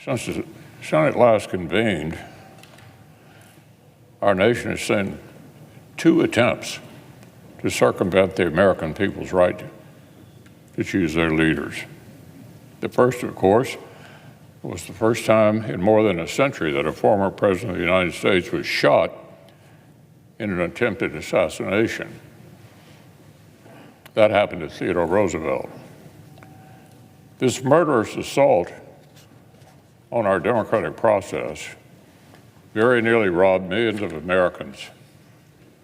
Since the Senate last convened, our nation has seen 2 attempts to circumvent the American people's right to choose their leaders. The first, of course, was the first time in more than a century that a former president of the United States was shot in an attempted assassination. That happened to Theodore Roosevelt. This murderous assault on our democratic process very nearly robbed millions of Americans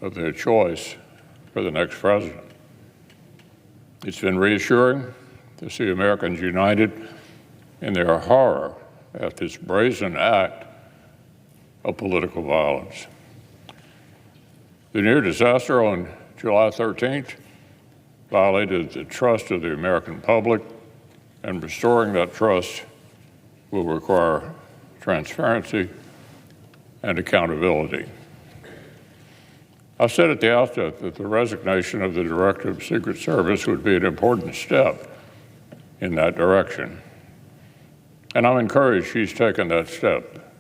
of their choice for the next president. It's been reassuring to see Americans united in their horror at this brazen act of political violence. The near disaster on July 13th violated the trust of the American public, and restoring that trust will require transparency and accountability. I said at the outset that the resignation of the Director of the Secret Service would be an important step in that direction, and I'm encouraged she's taken that step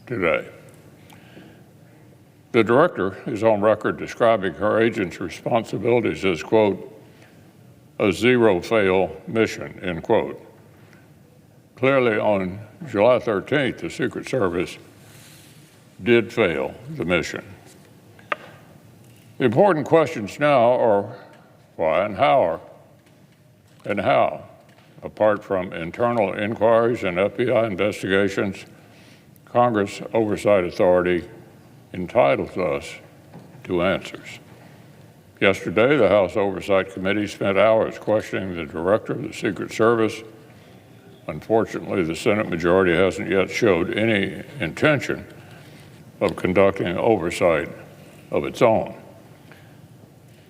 today. The Director is on record describing her agent's responsibilities as, quote, a zero-fail mission, end quote. Clearly, on July 13th, the Secret Service did fail the mission. The important questions now are why and how, apart from internal inquiries and FBI investigations, Congress Oversight Authority entitles us to answers. Yesterday, the House Oversight Committee spent hours questioning the Director of the Secret Service. Unfortunately, the Senate majority hasn't yet showed any intention of conducting oversight of its own.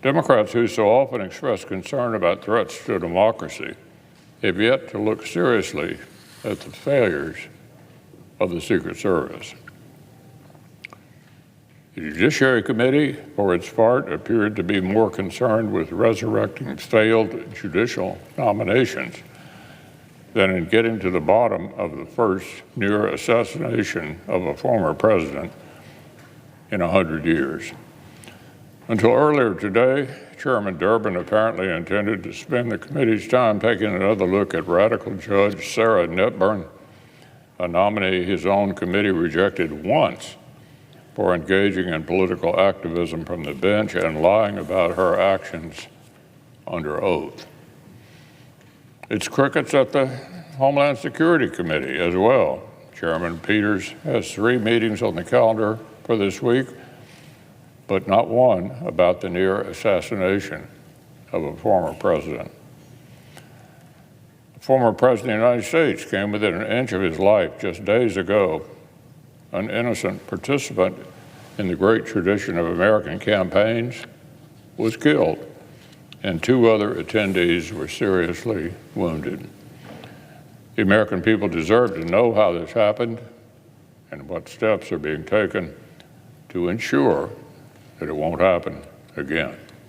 Democrats who so often express concern about threats to democracy have yet to look seriously at the failures of the Secret Service. The Judiciary Committee, for its part, appeared to be more concerned with resurrecting failed judicial nominations than in getting to the bottom of the first near assassination of a former president in 100 years. Until earlier today, Chairman Durbin apparently intended to spend the committee's time taking another look at radical Judge Sarah Netburn, a nominee his own committee rejected once for engaging in political activism from the bench and lying about her actions under oath. It's crickets at the Homeland Security Committee as well. Chairman Peters has 3 meetings on the calendar for this week, but not one about the near assassination of a former president. The former president of the United States came within an inch of his life just days ago. An innocent participant in the great tradition of American campaigns was killed, and 2 other attendees were seriously wounded. The American people deserve to know how this happened and what steps are being taken to ensure that it won't happen again.